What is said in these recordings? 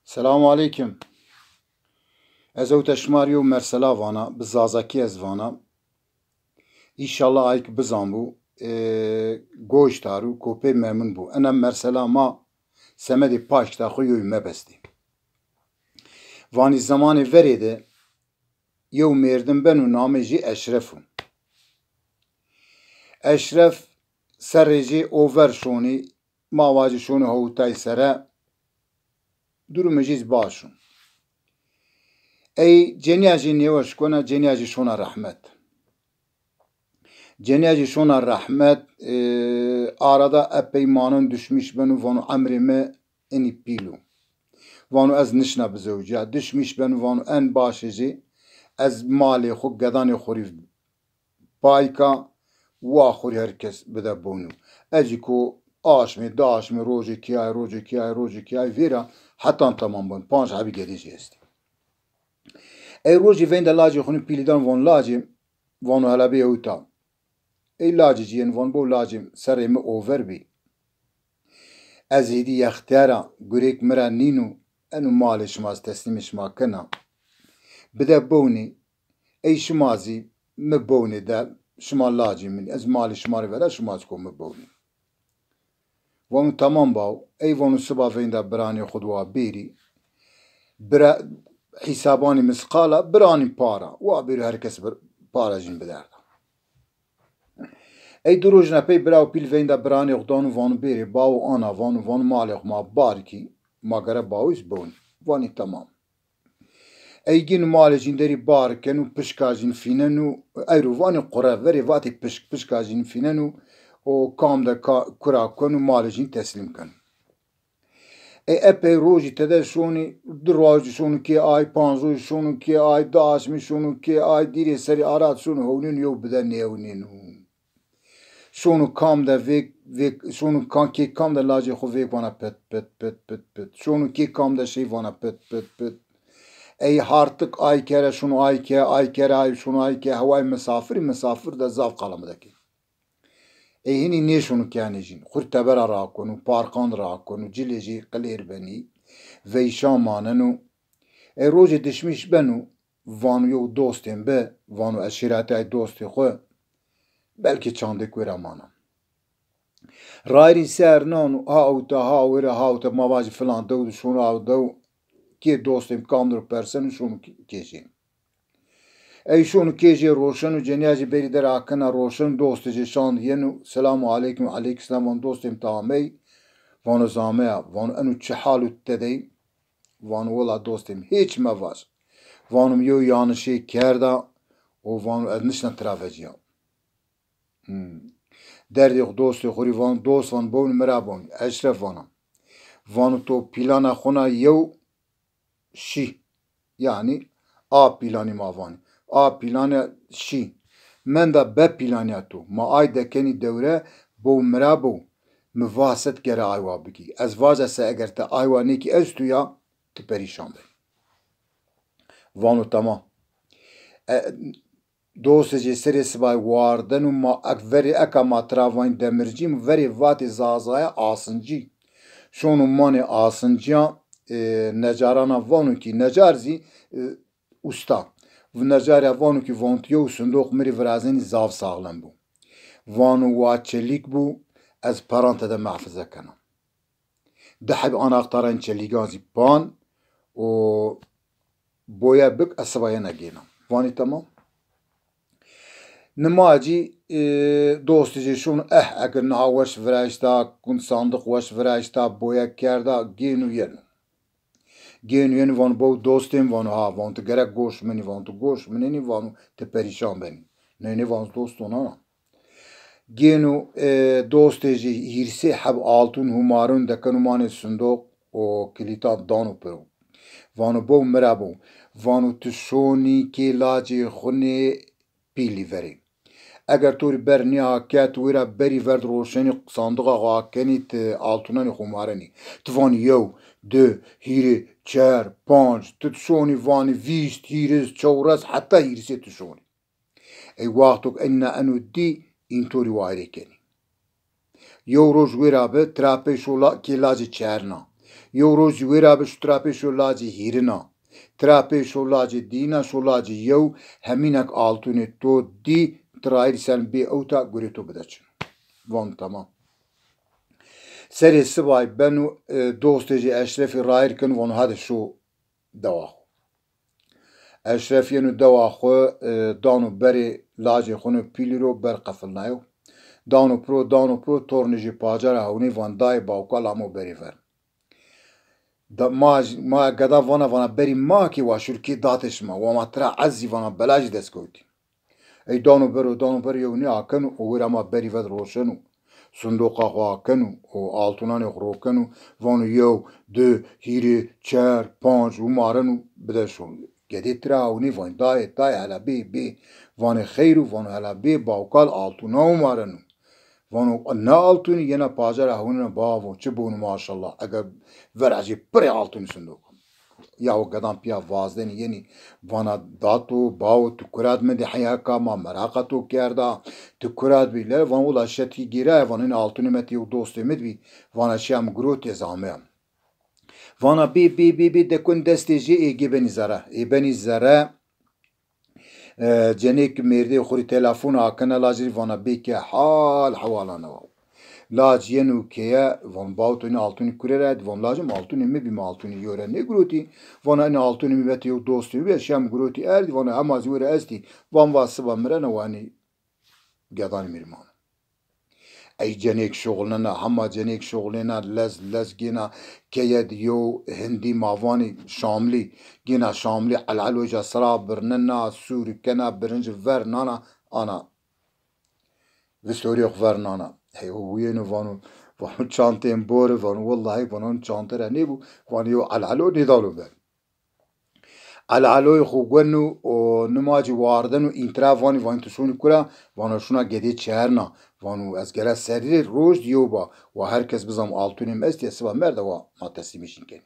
Selamu aleyküm. Ez ew teşmariyo mersela vana, bi zazakî ez vana. İnşallah ayk bizanbû, goştar û kopê memnûn bû. Enem mersela ma semedê paşta xwe yoy mebestî. Vanî zamanê verê de yew mêrdim ben û namê jî Eşref û. Eşref serê jî over şonî, mava jî şonî hewtayê sere, durûmê jî baş û. Ey ceniya jî nêweş kona, ceniya jî şona rehmet. Ceniya jî şona rehmet, arada epey manin düşmüş ben û vanu emrê me enî pîl û. Vanu ez nişna bi zewciya, düşmüş ben û vanu en başê jî ez malê xwe, gedanê xwe rîv payka, wa xwe herkes bide bûn û. Ez jî ku aşmê daşmê rojekî ay rojekî ay rojekî ay vêra hetan temam bûn. Panc hebî gedî jî hestî. Ey rojî vên de lacê xwe pîlîdan van lacê, vanu helebê ewta. Ey lacê cî yên van bo lacêm serê me over bî. Ez hêdî yextera gurêk me re nîn û enu malê şima ez teslîmê şima kina. Bide bûnê, ey şima zî mi bûnê de şima lacê min ez malê şima re vere şima zî ku mi bûnê. Vanu temam baw, ey vanu siba vên de biranê xwe wa bêrî, bire hîsabanê misqala biranî para. Wa bêrî herkes para jîn biderda. Ey du roj nepey bira û pîl vên de biranê xwe dan û vanu bêrê bav û ana van û van malê xwe ma barkî, ma gere bawîst bûn. Vanî temam. Ey gîn malê jîn derî barkin û pişka jîn fînin û eyro vanî qure verê vatê pişka jîn fînin û kam de kura kin û malê jîn teslîm kin. Ey epey rojî tede şonî du roj şonûkê ay, panc roj şonûkê ay, daşmê şonûkê ay, dîrê serî arat şonû hewlîn yew bide nêwnîn û. Şonû kam de şonû kê kam de lacê xwe vêk vana pit pit pit pit pit. Şonû kê kam de şey vana pit pit pit. Ey hartık ay kere şonû ay kere ay şonû ay ke heway misafir de zav qalamı deke. Ey hinî nê şonûkê henê jîn. Xurt tebera rakon û parkan rakon û cilê jî qilêr benî, veyşan manin û ey rojê dişmiş ben û vanu yew dostên bi, vanu eşîretay dostê xwe belkî çandê wêre mana. Rayrî ser nan û hawta hawêre hawta mava jî filan dew şonû haw dew kê dostêm kam dir persen û şonû kêjî. Ey şonû kêjê roşin û ceniya jî berî dere hakina roşin dostê jî şandiyen û selamu aleyküm aleykîsselam van dostêm tamey vanu zameya vanu enû çi hal û tedey vanu wela dostêm hiç me var. Vanum yew yanişê kerda û vanu ez nişna traveciya. Derdê xwe dostê xwe rî van dost van bûn mira bûn. Eşref vana. Vanu to pîlana xwe yew şî. Yani A pîlanî ma vanî. A pîlana şî. Men de B pîlaniya to. Ma ay dekenî dewre bû mira bû. Mi vaset gere aywa bikî. Ez vaja se eger te aywa nekî ez tu ya tu perîşan bî. Vanu temam. Dostê jê serê sibay wardin û ma verê eka ma travayîn demircî verê vatê zazaya asincî. Şonû manê asinciya necarana vanûkî necar zî usta. Necarya vanûkî vantiye û sindoq mirî virazînî zav saxlem bû. Vanû wa çelîk bû ez peran te de mehfize kina. Diheb anahtarên çelîkan zî pan û boya bik ez sibaya negêna. Vanî temam. Nimacî dostê jî şonû eger niha weş virajda kûn sandiq weş virajda boya kerda gên û yen. Gên û yen vanu bew dostên vanu ha vanu tu gerek goş minî vanu tu goş minînî vanu tu perîşan benî. Neyne vanu dost ona. Gên û dostê jî hîrsê heb altûn hûmarûn dekin û manê sindoq û kilîta dan û piro. Vanu bew mira bû. Vanu tu şonî kê lacê xwe pîlî verê. Eger tu rî ber niha ket wêre berî ver roşenî sandiqa xwe kenî tu altûnanê hûmarenî. Tu vanî yew, du, hîrê, çer, panc, tu şonî vanî vîst, hîrêz, çewrez heta hîrsê tu şonî. Ey waxtok enna enû dî întorî wayrê kenî. Yew roj wêra bi trapey kê lacê çerna. یو روز ویرا بش تراپی شو لاجی هیرنا تراپی شو لاجی دینا شو لاجی یو همینک آلتونی تو دی ترایر سن بی اوتا گوری تو بدچن وان تمام سری سبای بنو دوستجی اشرفی رایر کن وان هذا شو دواخو اشرف ینو دواخو دانو بری لاجی خونو پیلیرو بر قفل نایو دانو پرو تورنجی پاجر هونی وان دای باوکال همو بری ور ما قدا وانا بری ما کی واشور کی داتش ما وما ترا عزی وانا بلاج دسکوتی ای دانو برو یونی آکنو اوور ما بری ور روشنو صندوق آکنو او altunani خروکنو وانو یو دو هیری چار پانچ و مارنو بدشون گدی ترا هونی وان دای هلا بی وان خیرو وان هلا بی باوکال altuna مارنو وانو نه altuni ینا پاجر هونی باو چه بونو ماشالله اگر ورعجی پری altuni صندوق یا و قدام پیا وازدنی یعنی وانا داتو باو تکراد مدی حیاکا ما مراقتو کرده تکراد بی لی وان اولا شتی گیره وان این altuni متی و دوستی مدی وانا شیم گروت ازامه وانا بی دکن دستی جی ایگی بنی زره جنیک مرده خوری تلفون آکنه لاجری وانا بی که حوالا نواو لاج yenú keye van bautuni altuni kurerad van lajim altuni mi bim altuni yore ne gruti van ani altuni mi beti dostu ve şam gruti erdi van amaz yore esti van vasıba mirena vani gadan mirman ay cenek şoğluna hamma cenek şoğluna lez gina keye diyo hindi mavani şamli gina şamli alaloja sara birnena suri kana birinci ver nana ana Vistoriyo ver nana Hey o yeni vanu çantayım bore vanu vallahi vanu çantara ne bu vanu yo alalo ne dalu ben alalo khugwenu o numaji wardenu intra vani vanu tuşuni kura vanu şuna gedi çerna vanu ezgera seri roz diyoba ve herkes bizam altunim estiyesi va merda va matesimişin ken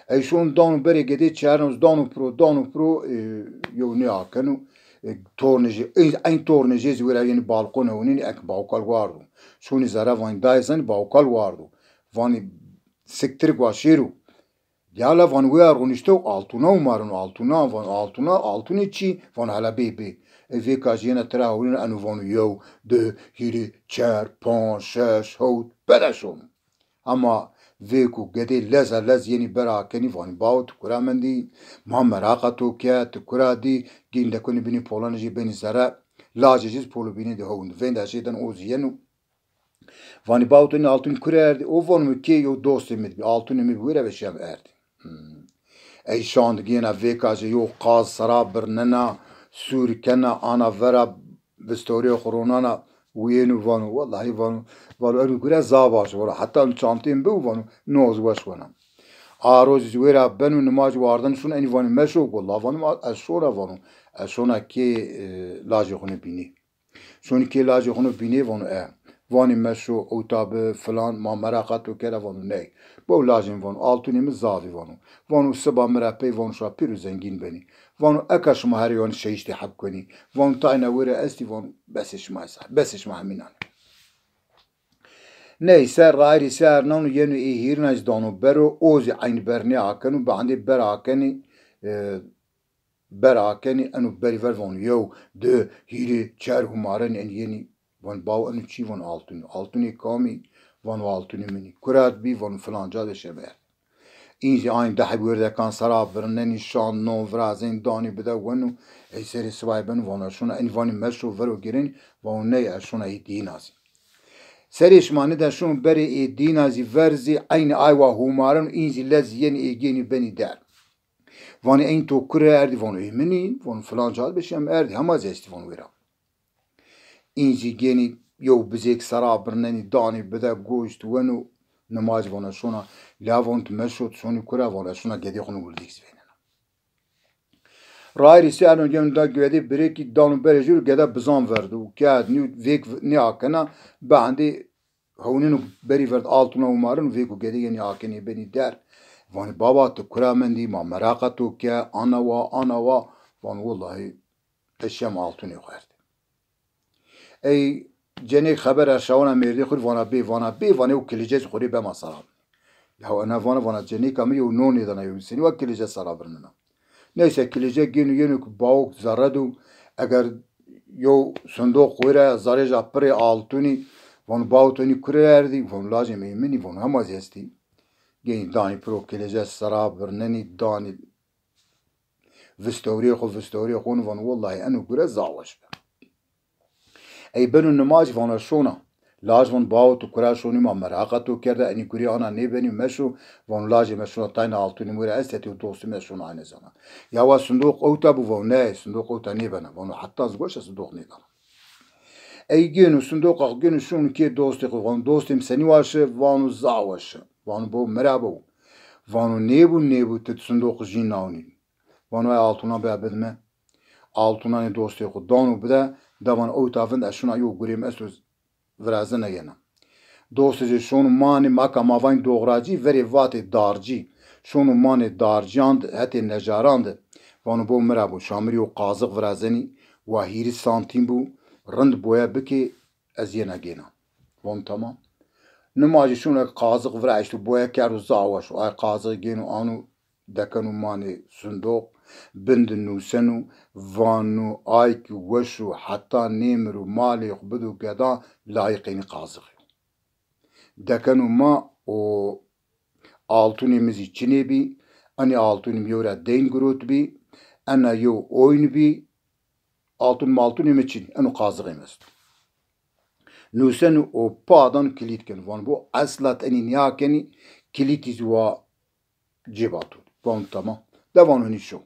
ey şun donu bere gedi çerna donu pro yo ne akenu torneji ein torneji zura yani balkona unin ek baukal guardo şuni zara van daysan baukal guardo vani sektir guaşiru yala van uyar unişto altuna umarun altuna çi van hala bebe ve kajena tra unin anu van yo de hiri çar pon şeş hot bedaşum ama veku gede lez yeni berakeni van baut kuramendi ma meraqatu kya tukuradi ginde kuni bini polonji beni zara lajiz polu bini de hond venda şeyden oziyenu vani bautun altın kurerdi o von mu ke yo dostumid altın mi bure ve şem erdi ey şand gena vekaje yo qaz sarabr nana sur kana ana vera bistoriyo koronana وينو فانو والله فانو أنا كنا زاباش ورا حتى الشانتين بو فانو نوز واش وانا آروز زويرا بنو نماج واردن شون أني فانو مشوك والله فانو فانو أشونا كي لاجي خوني بيني شون كي لاجي خوني بيني فانو وانی مشو اوتاب فلان ما مراقت وكذا وانو ني بو لاجن وانو altuni mi zavi وانو سبا مرapey وانو شا پیرو زنگین بني وانو اكاش مهاريون شيشتي حب كوني وانو تاينا ورا استي وانو بسش ما همينان neyse rayri sernanu yenu ihirnaj donu bero ozi aynı berni akenu bandi berakeni anu beriver vonu yo de hiri çer humaren en yeni van bau anu çi van altuni kami van altuni mini kurat bi van falanca de şeber اینجا این ده بیرده کان سراب برنن نشان نو ورازین دانی بده ونو ای سری سوای بن وانشون این وانی مشو ورو گیرین وانه اشون ای دینازی سریش مانی ده شون بری ای دینازی ورزی این aywa humarın اینجا لزین ایگینی بنی در وانی این تو کره اردی وانو ایمنی وان فلان جال بشیم اردی همه زیستی وانو ویرا اینجا گینی یو بزیک سراب برننی دانی بده گوشت ونو نماز وانه شونا لاوانت مشوت شونی کره وانه شونا گدی خونو بردیکس بینن رای ریسی انو گیم دا گویدی بری کی دانو برجور گده بزان وردو که نیو ویک نی آکنه بعدی هونینو بری ورد altuna umarın ویکو گدی نی آکنی بینی در وانی بابا تو کره مندی ما مراقتو که آنا وا وان والله اشیم altuni خورد ای جنی خبر ارشاونا میردی خود وانا بی وانی و کلیجز خوری به مسارم Ya ana vana ceni kamı yo noni dana yo seni wa kilije sarabırnına. Neyse kilije genu bauk zaradu eğer yo sunduk kuyra zareja pere altuni von bautuni kurerdi von lazım emini von hamaz esti. Geni dani pro kilije sarabırnani dani vistawriya khun von wallahi anu kure zawaş. Ey benu namaz vana şona لازم باو تو کراشونی ما مراقبت کرده اینی کری آنها نبینی مشو وان لازم مشون تاین آلتونی موره استیو دوستی مشون aynı zaman. Ya va sunduk outa bu van ne sunduk outa ne bana vanu hatta zgoş sunduk ne bana. Ey günü sunduk günü şunu ki dosti van dostim seni varşı vanu zavaşı vanu bu merhaba vanu nebu tet sunduk jin nauni vanu altuna bebedme altuna ne dosti ku donu bida davan outa vend şuna yo gurim esuz Vrazına yana. Dostice şunu mani maka mavayn doğracı veri vate darcı. Şunu mani darcand heti nejarand. Vanu bu merabu şamiri o qazık vrazeni vahiri santim bu rand boya biki aziyana gena. Van tamam. Numacı şunu qazık vraziştu boya karu zavaş. Ay qazık genu anu dekanu mani sunduk. Bindinu senu vanu ayki weşu hatta nemru mali yqbidu gada layıqini qazık. Dekanu ma o altunimiz içine bi ani altunim yora den grot bi ana yo oyun bi altunim için anu qazık emest. Nusenu o padan kilitken van bu aslat eni niyakeni kilitiz wa cibatu. Van tamam. Devan şu.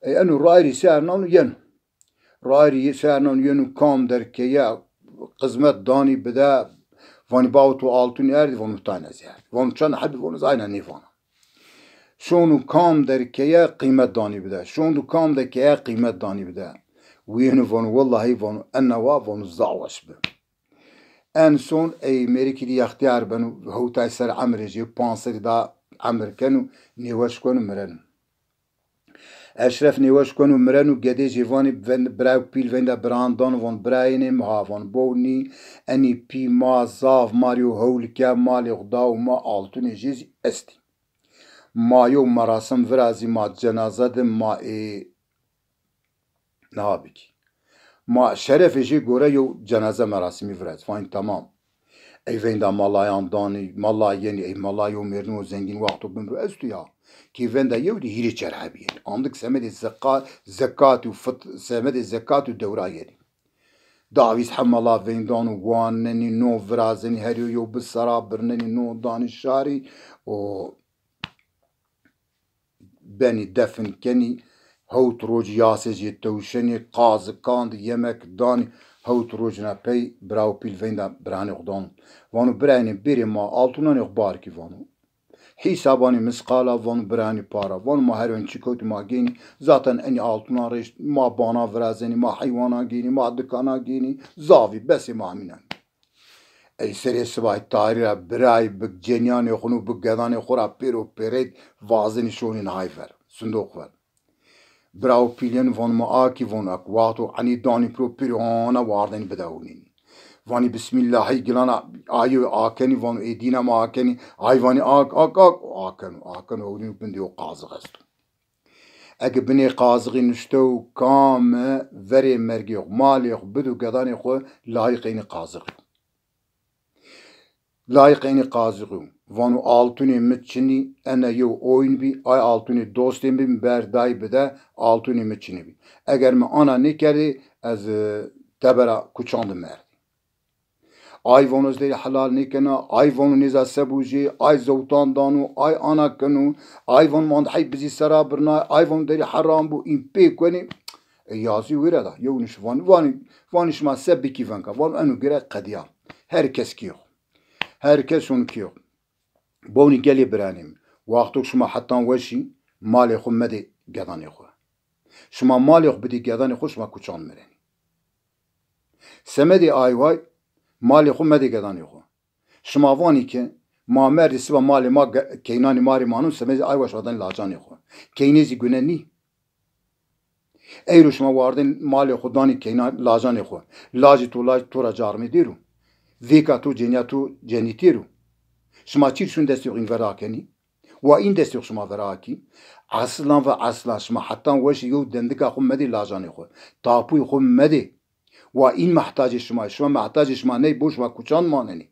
Enu rairi sernan yenu. Rairi sernan yenu kam der ya hizmet dani bida vani bautu altın erdi vanu tane ziyar. Vanu çan hadi vanu zayna nifana. Şonu kam der ya kıymet dani bida. Şonu kam der ya kıymet dani bida. Viyenu vanu vallahi vanu enna vanu zavaş be. En son ey merikili yahtiyar benu hutay ser amreci panseri da Amerikanu nevaş konu merenu. Eşref nevaş konu merenu gede jivani brav pil venda brandan von brainim havan boni eni pi ma zav mario howlika mali gda ma altun jiz esti. Ma yo marasim vrazi ma cenazad ma nabiki. Ma şeref ji gore yo cenaze merasimi vraz. Fain tamam. Ey venda malayan dani malayeni ey malayo mernu zengin vaktu bimru estu ya ki venda yevdi hiri çerhabiyen andık semedi zekatu semedi zekatu devra yeri davis hamala vendanu guaneni no vrazeni her yo bisara birneni no dani şari o beni defin keni هوت روج یاسجی توشنی قاز کاند yemek dani هوت روجنا پی براو پیل ویندا برانی خدان وانو برانی بری ما altından yok bar ki vanu hesabani misqala vanu برانی para vanu ma her ön çıkot ma geni zaten en altına reş ma bana vrazeni ma hayvana geni ma dükana geni zavi besi maminen ey seri sivay tarira biray bik cenyan yokunu bik gedani khura pero peret vazini şonin hayfer sunduk var براو پیلین وان ما آکی وان اکواتو عنی دانی پرو پیروانا واردنی بداونین وانی بسم الله هی گلانا آیو آکنی وان ایدینا ما آکنی آی وانی آکنو اونی بندیو قازق است اگه بنی قازقی نشتو کام وری مرگیو مالیو بدو گدانی خو لایقینی قازقی Vanu altuni mitçini ene yo oyun bi ay altuni dostim bi berday bide altuni mitçini bi. Eğer mi ana ne keri az tebera kuçandım merdi. Ay vanuz değil halal ne kena ay vanu niza sebuji ay zevtan danu ay ana kenu ay van mand hay bizi sarabırna ay vanu değil haram bu impe kweni yazı vere da yo niş van işma sebiki vanka van enu gire qadiya herkes kiyo herkes onu kiyo بوني قالي برانيم وقتو شما حتى وشي مالي خو مدي قضاني خو شما مالي خو بدي قضاني خو شما كوچان مراني سمدي آي واي مالي خو مدي قضاني خو شما واني كي ما مردي سبا مالي ما كيناني ماري مانو سمدي آي واش وداني لاجاني خو كينيزي گونني ايرو شما واردن مالي خو داني كينان لاجاني خو لاجي تو را جارمي ديرو ذيكا تو جنيا تو جنيتيرو شما چیر شون دستیق این وراکنی و این دستیق شما وراکی اصلا و اصلا شما حتی وش یو دندگا خو مدی لاجانی خو تاپوی خو مدی و این محتاج شما محتاج شما نه بوش و کوچان ماننی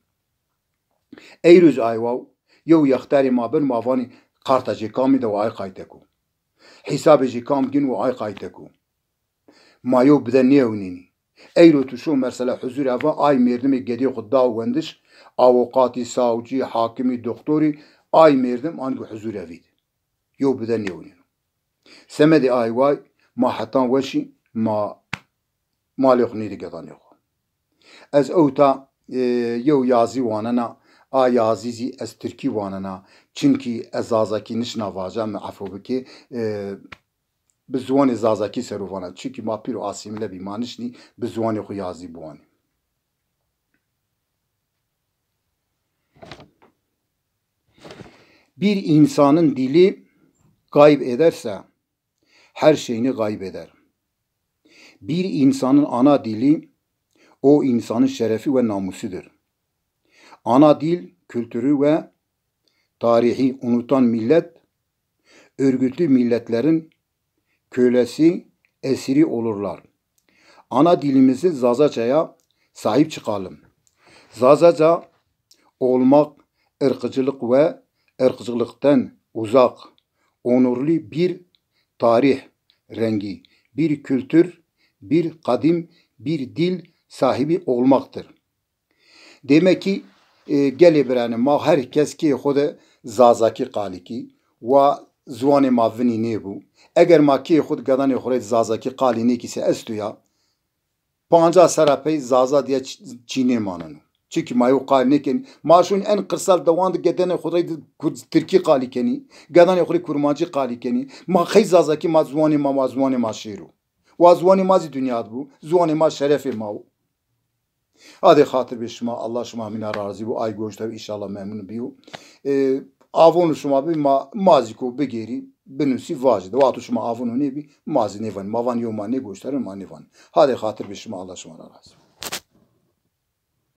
ای روز آیواو یو یختاری ما بر ماوانی قارتا جی کامی دو آی قایتکو حساب جی کام گین و آی قایتکو ما یو بدن نیونینی ای رو تو شو مثلا حضور اوا آی مردم گدی خود دا وندش اوقاتی ساوچی حاکمی دکتوری آی مردم آنگو حضور اوید یو بدن نیونینو سمدی آی وای ما حتی وشی ما مالی خونی دیگه دانی خو از اوتا یو یازی واننا آی عزیزی از ترکی واننا چونکی از زازاکی نشنا واجه عفو بکی بزوان زازاکی سرو وانا چونکی ما پیرو آسیمله بیمانشنی بزوان خو یازی بوانی bir insanın dili gayb ederse her şeyini kaybeder. Bir insanın ana dili o insanın şerefi ve namusudur. Ana dil kültürü ve tarihi unutan millet, örgütlü milletlerin kölesi, esiri olurlar. Ana dilimizi Zazaca'ya sahip çıkalım. Zazaca olmak ırkçılık ve ırkçılıktan uzak, onurlu bir tarih rengi, bir kültür, bir kadim, bir dil sahibi olmaktır. Demek ki gelibirane ma herkes ki xود zazaki qaliki ve zwanê ma vinî nêbû. Eger ma kê xud gedanê xwe zazakî qalî nekîse estu ya panca serapey zaza diye çînê manin. Çünkü ma yo qalî nekin. Ma şun en kırsal dewan gedanê xwe Tirkî qalî kenî. Gedanê xwe kurmancî qalî kenî. Ma xey zazakî ma zwanê ma şêro. Wa zwanê ma zî dünyad bû. Zwanê ma şerefê ma bû. Hadi hatır bir şuma Allah şuma mina razı bu ay goşta inşallah memnun biyo. Avonu şuma bir maziko begeri benusi vacide. Vatu şuma avonu ne bir mazi nevan. Mavan yoma ne goştarın ma nevan. Hadi hatır bir şuma Allah şuma razı.